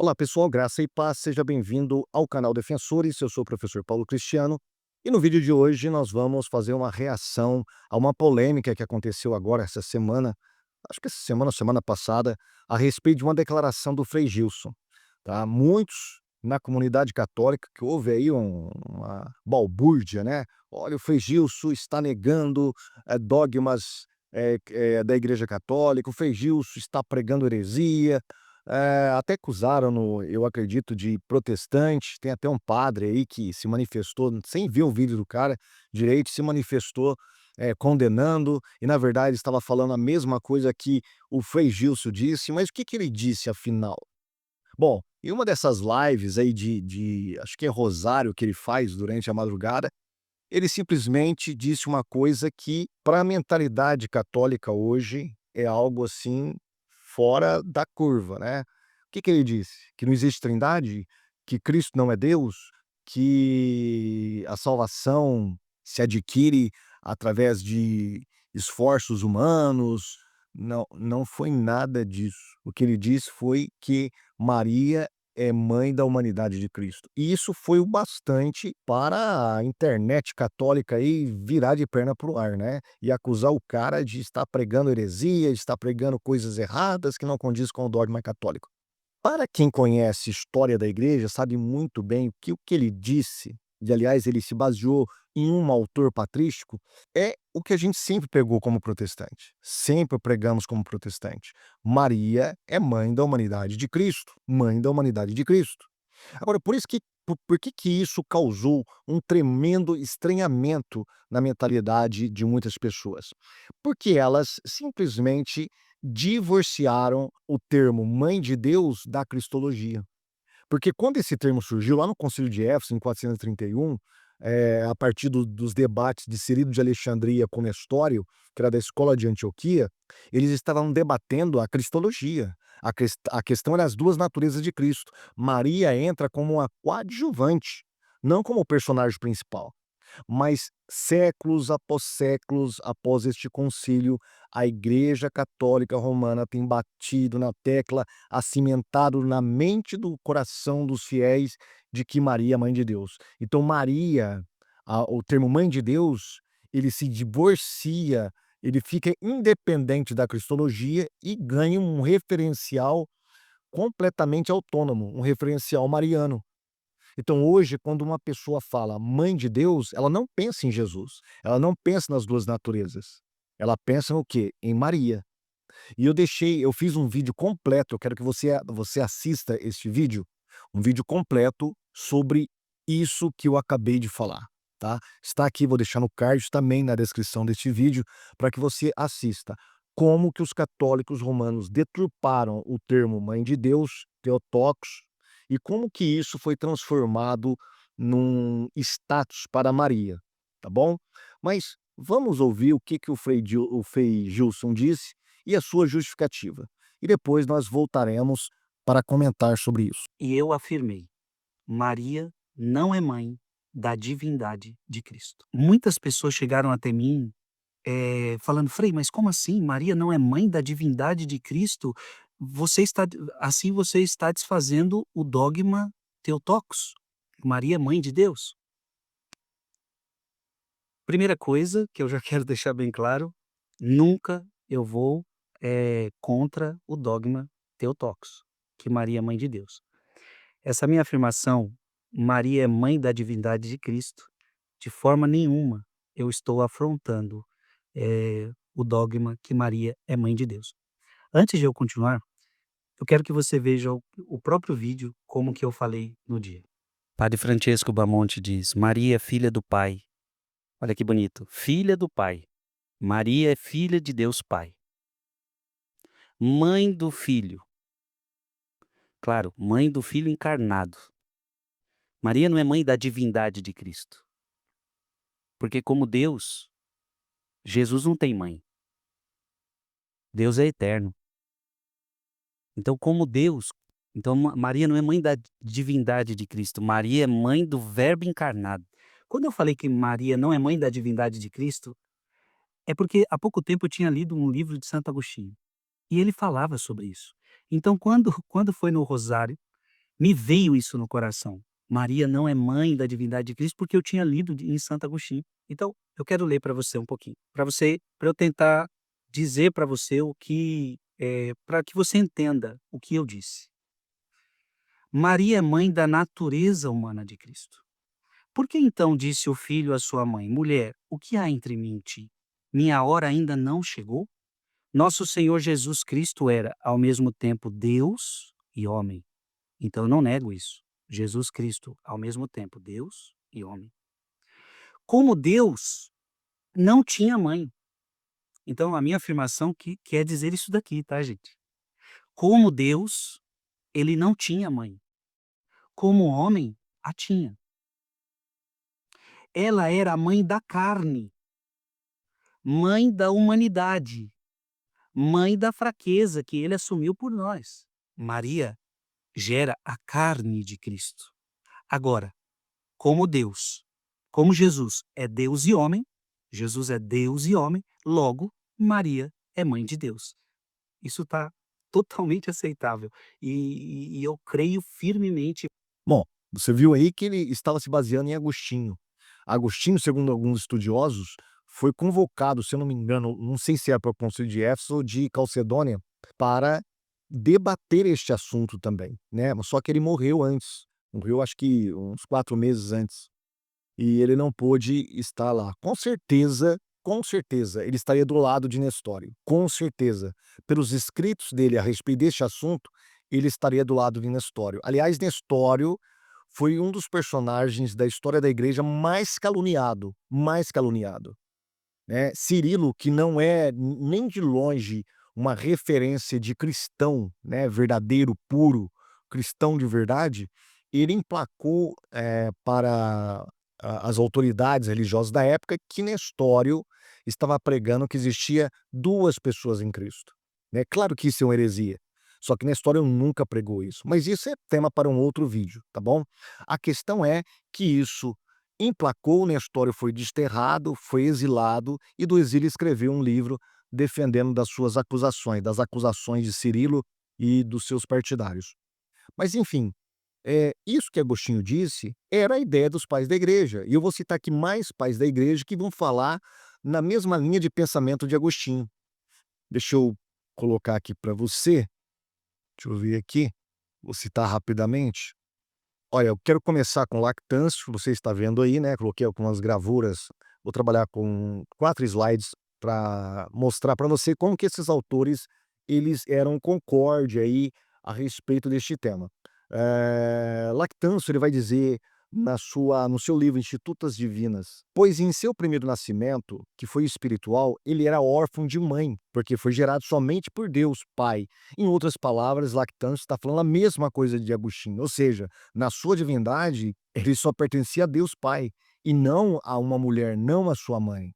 Olá pessoal, graça e paz, seja bem-vindo ao canal Defensores, eu sou o professor Paulo Cristiano e no vídeo de hoje nós vamos fazer uma reação a uma polêmica que aconteceu agora essa semana, acho que essa semana ou semana passada, a respeito de uma declaração do Frei Gilson, tá? Muitos na comunidade católica que houve aí uma balbúrdia, né? Olha, o Frei Gilson está negando dogmas da Igreja Católica, o Frei Gilson está pregando heresia, até acusaram-no, eu acredito, de protestante. Tem até um padre aí que se manifestou, sem ver o vídeo do cara direito, se manifestou, condenando, e na verdade ele estava falando a mesma coisa que o Frei Gilson disse, mas o que que ele disse afinal? Bom, em uma dessas lives aí acho que é rosário que ele faz durante a madrugada, ele simplesmente disse uma coisa que, para a mentalidade católica hoje, é algo assim fora da curva, né. O que que ele disse? Que não existe trindade, que Cristo não é Deus, que a salvação se adquire através de esforços humanos. Não, não foi nada disso. O que ele disse foi que Maria é mãe da humanidade de Cristo. E isso foi o bastante para a internet católica aí virar de perna para o ar, né, e acusar o cara de estar pregando heresia, de estar pregando coisas erradas que não condiz com o dogma católico. Para quem conhece história da igreja, sabe muito bem que o que ele disse, e aliás ele se baseou em um autor patrístico, é o que a gente sempre pegou como protestante, sempre pregamos como protestante. Maria é mãe da humanidade de Cristo, mãe da humanidade de Cristo. Agora, por que que isso causou um tremendo estranhamento na mentalidade de muitas pessoas? Porque elas simplesmente divorciaram o termo "mãe de Deus" da cristologia. Porque quando esse termo surgiu lá no Concílio de Éfeso, em 431, a partir dos debates de Cirilo de Alexandria com Nestório, que era da escola de Antioquia, eles estavam debatendo a cristologia. A questão era as duas naturezas de Cristo. Maria entra como uma coadjuvante, não como o personagem principal. Mas séculos após este concílio, a Igreja Católica Romana tem batido na tecla, acimentado na mente do coração dos fiéis de que Maria é mãe de Deus. Então Maria, o termo mãe de Deus, ele se divorcia, ele fica independente da cristologia e ganha um referencial completamente autônomo, um referencial mariano. Então hoje, quando uma pessoa fala "mãe de Deus", ela não pensa em Jesus, ela não pensa nas 2 naturezas, ela pensa no quê? Em Maria. E eu fiz um vídeo completo, eu quero que você assista este vídeo, um vídeo completo sobre isso que eu acabei de falar, tá. Está aqui, vou deixar no card também na descrição deste vídeo, para que você assista. Como que os católicos romanos deturparam o termo "mãe de Deus", Theotokos, e como que isso foi transformado num status para Maria, tá bom? Mas vamos ouvir o que que o Frei Gilson disse e a sua justificativa. E depois nós voltaremos para comentar sobre isso. E eu afirmei: Maria não é mãe da divindade de Cristo. Muitas pessoas chegaram até mim, falando: "Frei, mas como assim? Maria não é mãe da divindade de Cristo? Você está desfazendo o dogma Theotokos. Maria é mãe de Deus". Primeira coisa que eu já quero deixar bem claro: nunca eu vou, contra o dogma Theotokos, que Maria é mãe de Deus. Essa minha afirmação, Maria é mãe da divindade de Cristo, de forma nenhuma eu estou afrontando, o dogma que Maria é mãe de Deus. Antes de eu continuar, eu quero que você veja o próprio vídeo, como que eu falei no dia. Padre Francesco Bamonte diz: Maria é filha do Pai. Olha que bonito, filha do Pai. Maria é filha de Deus Pai. Mãe do Filho. Claro, mãe do Filho encarnado. Maria não é mãe da divindade de Cristo. Porque como Deus, Jesus não tem mãe. Deus é eterno. Então, como Deus, então Maria não é mãe da divindade de Cristo. Maria é mãe do Verbo encarnado. Quando eu falei que Maria não é mãe da divindade de Cristo, é porque há pouco tempo eu tinha lido um livro de Santo Agostinho. E ele falava sobre isso. Então, quando foi no rosário, me veio isso no coração. Maria não é mãe da divindade de Cristo, porque eu tinha lido em Santo Agostinho. Então, eu quero ler para você um pouquinho, para eu tentar dizer para você o que, para que você entenda o que eu disse. Maria é mãe da natureza humana de Cristo. Por que então disse o filho à sua mãe: Mulher, o que há entre mim e ti? Minha hora ainda não chegou? Nosso Senhor Jesus Cristo era, ao mesmo tempo, Deus e homem. Então eu não nego isso. Jesus Cristo, ao mesmo tempo, Deus e homem. Como Deus, não tinha mãe. Então a minha afirmação que quer dizer isso daqui, tá, gente? Como Deus, ele não tinha mãe. Como homem, a tinha. Ela era a mãe da carne, mãe da humanidade, mãe da fraqueza que ele assumiu por nós. Maria gera a carne de Cristo. Agora, como Deus, como Jesus é Deus e homem, Jesus é Deus e homem, logo, Maria é mãe de Deus. Isso está totalmente aceitável e eu creio firmemente. Bom, você viu aí que ele estava se baseando em Agostinho. Agostinho, segundo alguns estudiosos, foi convocado, se eu não me engano, não sei se é para o Concílio de Éfeso ou de Calcedônia, para debater este assunto também, né, mas só que ele morreu antes, morreu acho que uns 4 meses antes, e ele não pôde estar lá. Com certeza, ele estaria do lado de Nestório, com certeza. Pelos escritos dele a respeito deste assunto, ele estaria do lado de Nestório. Aliás, Nestório foi um dos personagens da história da igreja mais caluniado, né. Cirilo, que não é nem de longe uma referência de cristão, né, verdadeiro, puro, cristão de verdade, ele emplacou, para as autoridades religiosas da época que Nestório estava pregando que existia 2 pessoas em Cristo, né. Claro que isso é uma heresia, só que Nestório nunca pregou isso, mas isso é tema para um outro vídeo, tá bom? A questão é que isso emplacou, Nestório foi desterrado, foi exilado e do exílio escreveu um livro defendendo das suas acusações, das acusações de Cirilo e dos seus partidários. Mas enfim, isso que Agostinho disse era a ideia dos pais da igreja, e eu vou citar aqui mais pais da igreja que vão falar na mesma linha de pensamento de Agostinho. Deixa eu colocar aqui para você, deixa eu ver aqui, vou citar rapidamente. Olha, eu quero começar com lactância, você está vendo aí, né, coloquei algumas gravuras, vou trabalhar com 4 slides para mostrar para você como que esses autores, eles eram concorde aí a respeito deste tema. Lactâncio, ele vai dizer no seu livro Institutas Divinas: "Pois em seu primeiro nascimento, que foi espiritual, ele era órfão de mãe, porque foi gerado somente por Deus Pai". Em outras palavras, Lactâncio está falando a mesma coisa de Agostinho, ou seja, na sua divindade, ele só pertencia a Deus Pai, e não a uma mulher, não a sua mãe.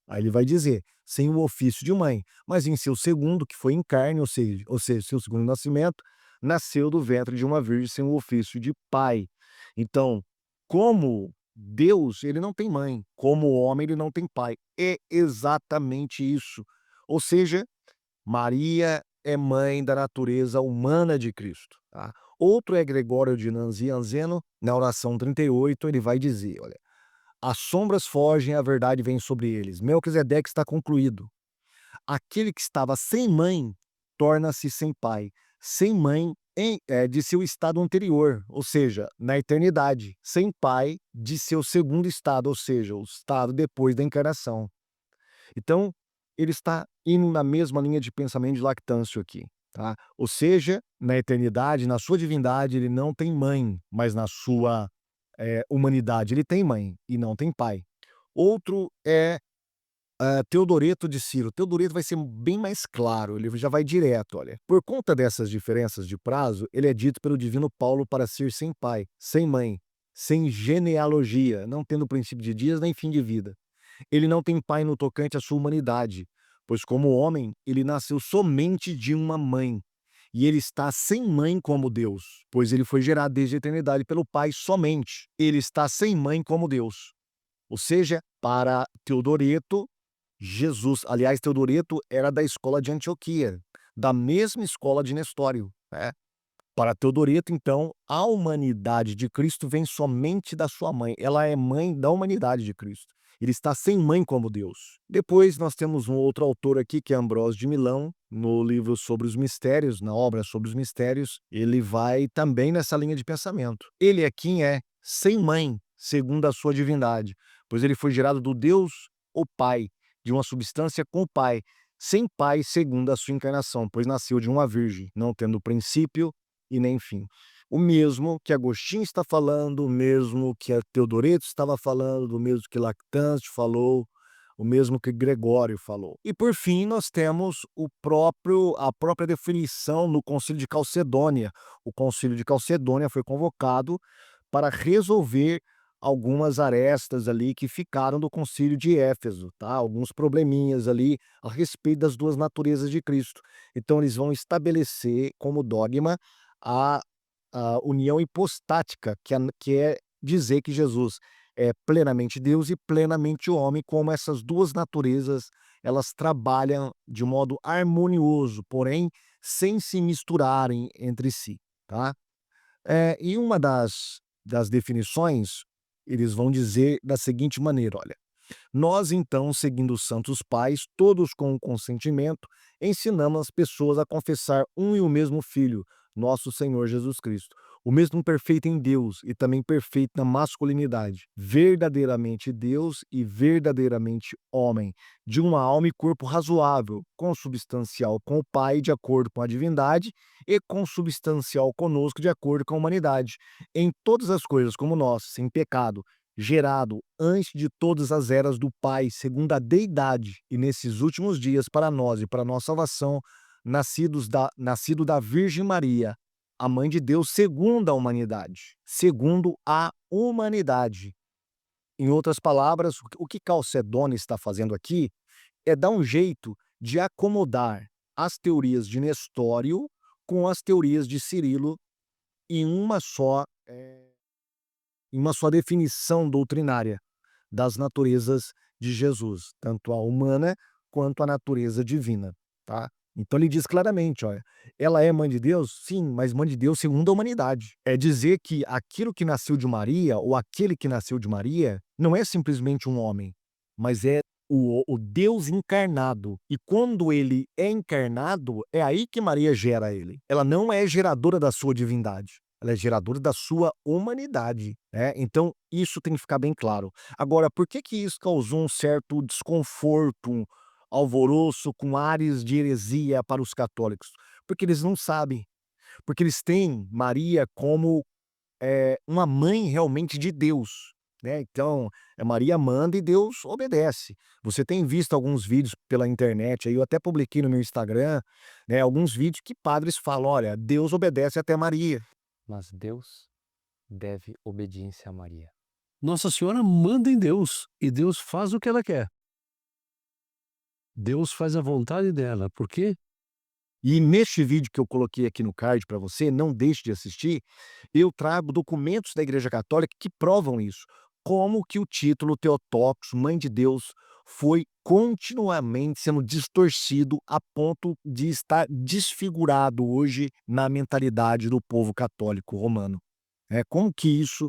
Aí ele vai dizer, sem o ofício de mãe, mas em seu segundo, que foi em carne, ou seja, seu segundo nascimento, nasceu do ventre de uma virgem sem o ofício de pai. Então, como Deus, ele não tem mãe, como homem, ele não tem pai. É exatamente isso. Ou seja, Maria é mãe da natureza humana de Cristo, tá? Outro é Gregório de Nazianzeno, na oração 38, ele vai dizer, olha: "As sombras fogem, a verdade vem sobre eles. Melquisedeque está concluído. Aquele que estava sem mãe torna-se sem pai, sem mãe de seu estado anterior, ou seja, na eternidade, sem pai de seu segundo estado, ou seja, o estado depois da encarnação". Então, ele está indo na mesma linha de pensamento de Lactâncio aqui, tá? Ou seja, na eternidade, na sua divindade, ele não tem mãe, mas na sua, humanidade ele tem mãe e não tem pai. Outro é, Teodoreto de Ciro. Teodoreto vai ser bem mais claro, ele já vai direto, olha: "Por conta dessas diferenças de prazo, ele é dito pelo divino Paulo para ser sem pai, sem mãe, sem genealogia, não tendo princípio de dias nem fim de vida. Ele não tem pai no tocante à sua humanidade, pois como homem, ele nasceu somente de uma mãe, e ele está sem mãe como Deus, pois ele foi gerado desde a eternidade pelo Pai somente. Ele está sem mãe como Deus". Ou seja, para Teodoreto, Jesus, aliás, Teodoreto era da escola de Antioquia, da mesma escola de Nestório, né. Para Teodoreto, então, a humanidade de Cristo vem somente da sua mãe. Ela é mãe da humanidade de Cristo. Ele está sem mãe como Deus. Depois nós temos um outro autor aqui, que é Ambrósio de Milão, no livro sobre os mistérios, na obra sobre os mistérios, ele vai também nessa linha de pensamento. Ele é quem é sem mãe, segundo a sua divindade, pois ele foi gerado do Deus, o Pai, de uma substância com o Pai, sem pai segundo a sua encarnação, pois nasceu de uma virgem, não tendo princípio e nem fim. O mesmo que Agostinho está falando, o mesmo que a Teodoreto estava falando, o mesmo que Lactante falou, o mesmo que Gregório falou. E por fim, nós temos a própria definição no Concílio de Calcedônia. O Concílio de Calcedônia foi convocado para resolver algumas arestas ali que ficaram do Concílio de Éfeso, tá? Alguns probleminhas ali a respeito das duas naturezas de Cristo. Então eles vão estabelecer como dogma a a união hipostática, que é dizer que Jesus é plenamente Deus e plenamente homem, como essas duas naturezas, elas trabalham de modo harmonioso, porém sem se misturarem entre si, tá? E uma das definições, eles vão dizer da seguinte maneira: olha, nós, então, seguindo os santos pais, todos com o consentimento, ensinamos as pessoas a confessar um e o mesmo Filho, nosso Senhor Jesus Cristo, o mesmo perfeito em Deus e também perfeito na masculinidade, verdadeiramente Deus e verdadeiramente homem, de uma alma e corpo razoável, consubstancial com o Pai, de acordo com a divindade, e consubstancial conosco, de acordo com a humanidade, em todas as coisas como nós, sem pecado, gerado antes de todas as eras do Pai, segundo a deidade, e nesses últimos dias para nós e para nossa salvação, nascido da Virgem Maria, a mãe de Deus, segundo a humanidade. Segundo a humanidade. Em outras palavras, o que Calcedônio está fazendo aqui é dar um jeito de acomodar as teorias de Nestório com as teorias de Cirilo em uma só definição doutrinária das naturezas de Jesus, tanto a humana quanto a natureza divina, tá? Então ele diz claramente, olha, ela é mãe de Deus? Sim, mas mãe de Deus segundo a humanidade. É dizer que aquilo que nasceu de Maria, ou aquele que nasceu de Maria, não é simplesmente um homem, mas é o Deus encarnado. E quando ele é encarnado, é aí que Maria gera ele. Ela não é geradora da sua divindade. Ela é geradora da sua humanidade, né? Então isso tem que ficar bem claro. Agora, por que que isso causou um certo desconforto, um alvoroço com ares de heresia para os católicos? Porque eles não sabem, porque eles têm Maria como, uma mãe realmente de Deus, né, então, Maria manda e Deus obedece. Você tem visto alguns vídeos pela internet, aí eu até publiquei no meu Instagram, né, alguns vídeos que padres falam: "Olha, Deus obedece até Maria". Mas Deus deve obediência a Maria. Nossa Senhora manda em Deus e Deus faz o que ela quer. Deus faz a vontade dela, por quê? E neste vídeo que eu coloquei aqui no card para você, não deixe de assistir, eu trago documentos da Igreja Católica que provam isso. Como que o título Theotokos, Mãe de Deus, foi continuamente sendo distorcido a ponto de estar desfigurado hoje na mentalidade do povo católico romano. Como que isso,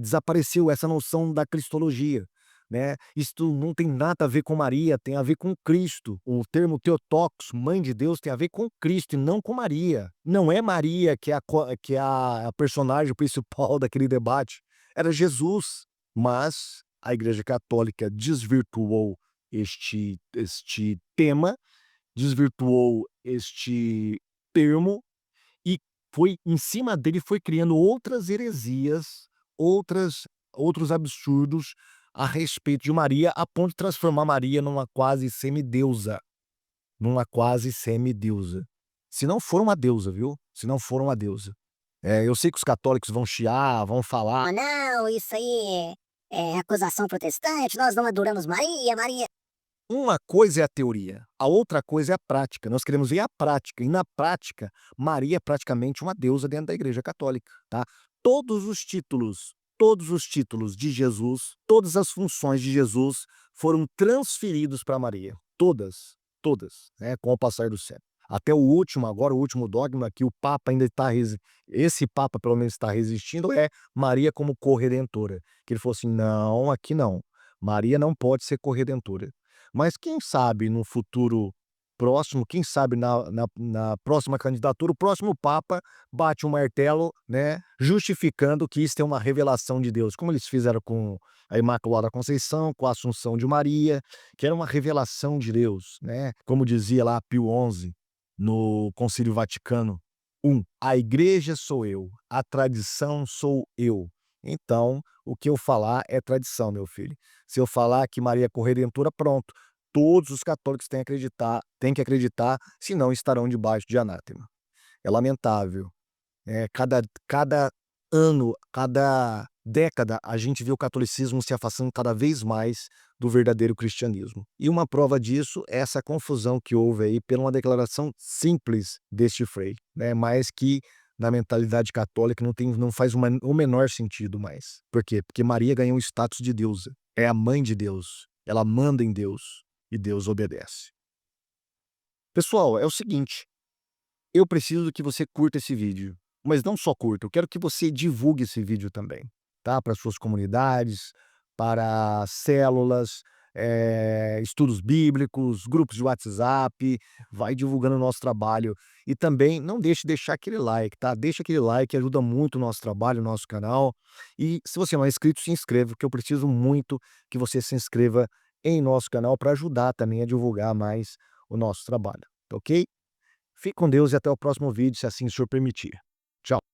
desapareceu, essa noção da cristologia, né. Isto não tem nada a ver com Maria, tem a ver com Cristo. O termo Theotokos, mãe de Deus, tem a ver com Cristo e não com Maria. Não é Maria que é a personagem principal daquele debate, era Jesus. Mas a Igreja Católica desvirtuou este tema, desvirtuou este termo e foi em cima dele foi criando outras heresias, outros absurdos a respeito de Maria, a ponto de transformar Maria numa quase semideusa, numa quase semideusa. Se não for uma deusa, viu? Se não for uma deusa. Eu sei que os católicos vão chiar, vão falar: "Ah, não, isso aí é acusação protestante, nós não adoramos Maria, Maria". uma coisa é a teoria, a outra coisa é a prática. Nós queremos ver a prática, e na prática, Maria é praticamente uma deusa dentro da Igreja Católica, tá? Todos os títulos de Jesus, todas as funções de Jesus foram transferidos para Maria. Todas, todas, né, com o passar do século. Até o último, agora o último dogma que o Papa ainda está, esse Papa pelo menos está resistindo, é Maria como corredentora. Que ele falou assim: não, aqui não. Maria não pode ser corredentora. Mas quem sabe no futuro próximo, quem sabe na próxima candidatura, o próximo Papa bate um martelo, né, justificando que isso é uma revelação de Deus, como eles fizeram com a Imaculada Conceição, com a Assunção de Maria, que era uma revelação de Deus, né? Como dizia lá Pio XI, no Concílio Vaticano I, a igreja sou eu, a tradição sou eu. Então, o que eu falar é tradição, meu filho. Se eu falar que Maria é corredentora, pronto. Todos os católicos têm que acreditar, senão estarão debaixo de anátema. É lamentável. Cada ano, cada década, a gente vê o catolicismo se afastando cada vez mais do verdadeiro cristianismo. E uma prova disso é essa confusão que houve aí por uma declaração simples deste Frei, né? Mas que na mentalidade católica não faz o menor sentido mais. Por quê? Porque Maria ganhou o status de deusa. É a mãe de Deus. Ela manda em Deus e Deus obedece. Pessoal, é o seguinte, eu preciso que você curta esse vídeo, mas não só curta, eu quero que você divulgue esse vídeo também, tá? Para suas comunidades, para células, estudos bíblicos, grupos de WhatsApp, vai divulgando o nosso trabalho. E também não deixe de deixar aquele like, tá? Deixa aquele like, que ajuda muito o nosso trabalho, o nosso canal. E se você não é inscrito, se inscreva, porque eu preciso muito que você se inscreva em nosso canal para ajudar também a divulgar mais o nosso trabalho, ok? Fique com Deus e até o próximo vídeo, se assim o senhor permitir. Tchau.